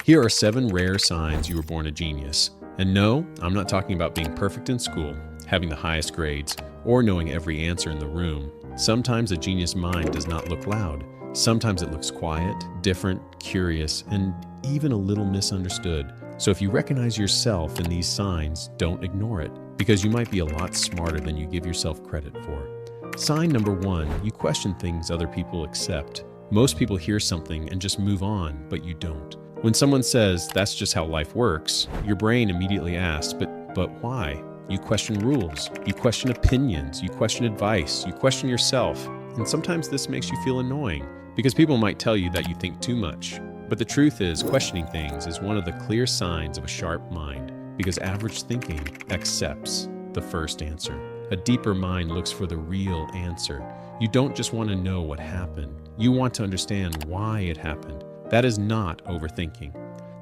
Here are 7 rare signs you were born a genius. And no, I'm not talking about being perfect in school, having the highest grades, or knowing every answer in the room. Sometimes a genius mind does not look loud. Sometimes it looks quiet, different, curious, and even a little misunderstood. So if you recognize yourself in these signs, don't ignore it, because you might be a lot smarter than you give yourself credit for. Sign number 1, you question things other people accept. Most people hear something and just move on, but you don't. When someone says, "That's just how life works," your brain immediately asks, but why? You question rules, you question opinions, you question advice, you question yourself. And sometimes this makes you feel annoying, because people might tell you that you think too much. But the truth is, questioning things is one of the clear signs of a sharp mind, because average thinking accepts the first answer. A deeper mind looks for the real answer. You don't just want to know what happened. You want to understand why it happened. That is not overthinking.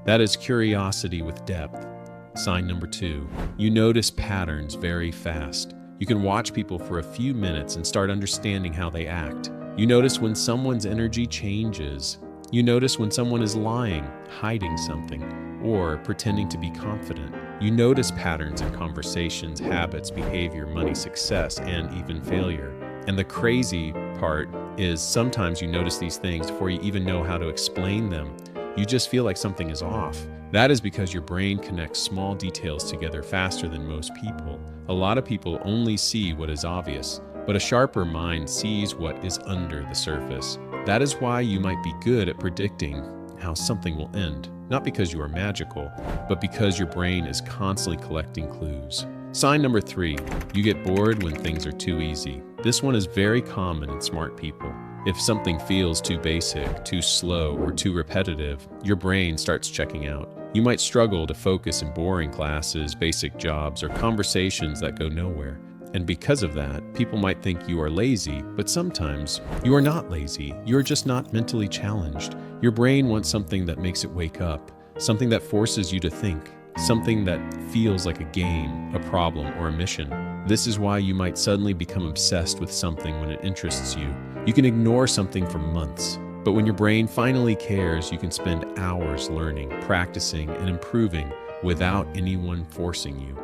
That is curiosity with depth. Sign number 2, you notice patterns very fast. You can watch people for a few minutes and start understanding how they act. You notice when someone's energy changes. You notice when someone is lying, hiding something, or pretending to be confident. You notice patterns in conversations, habits, behavior, money, success, and even failure. And the crazy part is sometimes you notice these things before you even know how to explain them. You just feel like something is off. That is because your brain connects small details together faster than most people. A lot of people only see what is obvious, but a sharper mind sees what is under the surface. That is why you might be good at predicting how something will end. Not because you are magical, but because your brain is constantly collecting clues. Sign number 3, you get bored when things are too easy. This one is very common in smart people. If something feels too basic, too slow, or too repetitive, your brain starts checking out. You might struggle to focus in boring classes, basic jobs, or conversations that go nowhere. And because of that, people might think you are lazy, but sometimes you are not lazy. You are just not mentally challenged. Your brain wants something that makes it wake up, something that forces you to think, something that feels like a game, a problem, or a mission. This is why you might suddenly become obsessed with something when it interests you. You can ignore something for months, but when your brain finally cares, you can spend hours learning, practicing, and improving without anyone forcing you.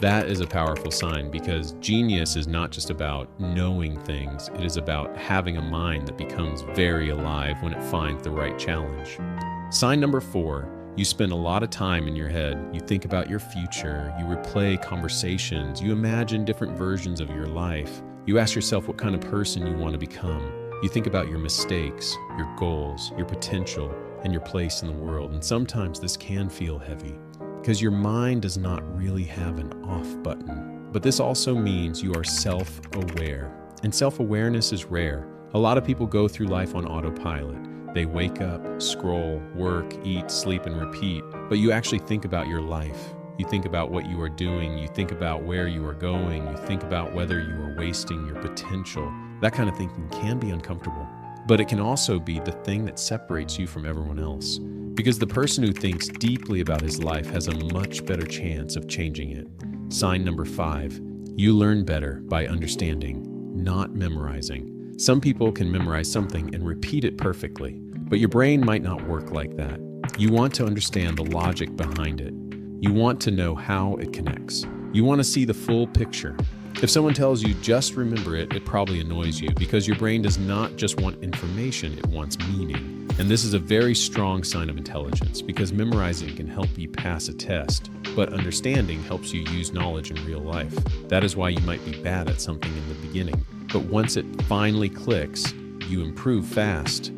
That is a powerful sign, because genius is not just about knowing things, it is about having a mind that becomes very alive when it finds the right challenge. Sign number 4, you spend a lot of time in your head. You think about your future, you replay conversations, you imagine different versions of your life. You ask yourself what kind of person you want to become. You think about your mistakes, your goals, your potential, and your place in the world. And sometimes this can feel heavy, because your mind does not really have an off button. But this also means you are self-aware. And self-awareness is rare. A lot of people go through life on autopilot. They wake up, scroll, work, eat, sleep, and repeat. But you actually think about your life. You think about what you are doing. You think about where you are going. You think about whether you are wasting your potential. That kind of thinking can be uncomfortable. But it can also be the thing that separates you from everyone else. Because the person who thinks deeply about his life has a much better chance of changing it. Sign number 5, you learn better by understanding, not memorizing. Some people can memorize something and repeat it perfectly, but your brain might not work like that. You want to understand the logic behind it. You want to know how it connects. You want to see the full picture. If someone tells you just remember it, it probably annoys you, because your brain does not just want information, it wants meaning. And this is a very strong sign of intelligence, because memorizing can help you pass a test, but understanding helps you use knowledge in real life. That is why you might be bad at something in the beginning, but once it finally clicks, you improve fast.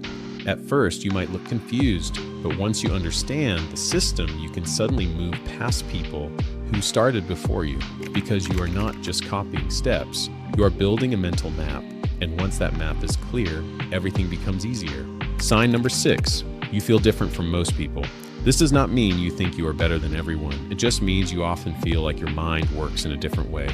At first, you might look confused, but once you understand the system, you can suddenly move past people who started before you, because you are not just copying steps, you are building a mental map, and once that map is clear, everything becomes easier. Sign number 6, you feel different from most people. This does not mean you think you are better than everyone. It just means you often feel like your mind works in a different way.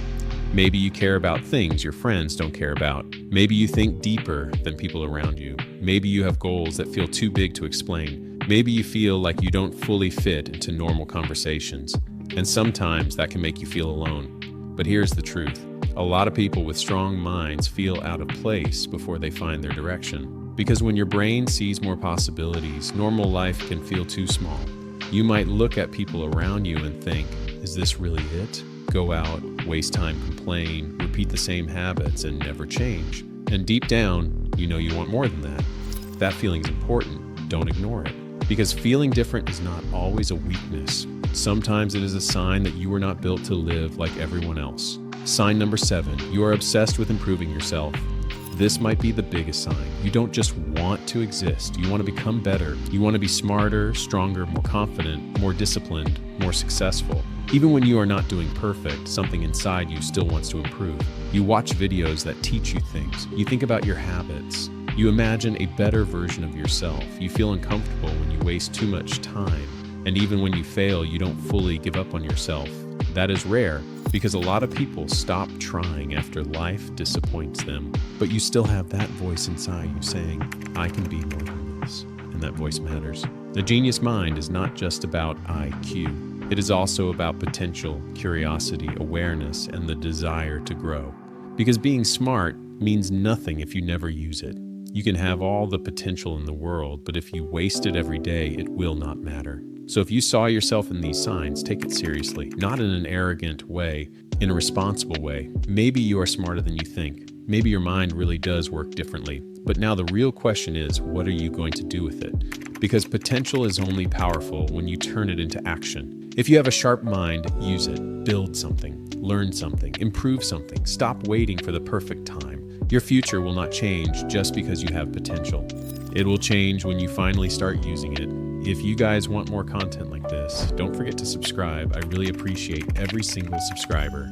Maybe you care about things your friends don't care about. Maybe you think deeper than people around you. Maybe you have goals that feel too big to explain. Maybe you feel like you don't fully fit into normal conversations. And sometimes that can make you feel alone. But here's the truth. A lot of people with strong minds feel out of place before they find their direction. Because when your brain sees more possibilities, normal life can feel too small. You might look at people around you and think, is this really it? Go out, waste time, complain, repeat the same habits, and never change. And deep down, you know you want more than that. If that feeling is important, don't ignore it. Because feeling different is not always a weakness. Sometimes it is a sign that you were not built to live like everyone else. Sign number 7, you are obsessed with improving yourself. This might be the biggest sign. You don't just want to exist. You want to become better. You want to be smarter, stronger, more confident, more disciplined, more successful. Even when you are not doing perfect, something inside you still wants to improve. You watch videos that teach you things. You think about your habits. You imagine a better version of yourself. You feel uncomfortable when you waste too much time. And even when you fail, you don't fully give up on yourself. That is rare because a lot of people stop trying after life disappoints them. But you still have that voice inside you saying, I can be more than this. And that voice matters. The genius mind is not just about IQ. It is also about potential, curiosity, awareness, and the desire to grow. Because being smart means nothing if you never use it. You can have all the potential in the world, but if you waste it every day, it will not matter. So if you saw yourself in these signs, take it seriously, not in an arrogant way, in a responsible way. Maybe you are smarter than you think. Maybe your mind really does work differently. But now the real question is, what are you going to do with it? Because potential is only powerful when you turn it into action. If you have a sharp mind, use it. Build something, learn something, improve something. Stop waiting for the perfect time. Your future will not change just because you have potential. It will change when you finally start using it. If you guys want more content like this, don't forget to subscribe. I really appreciate every single subscriber.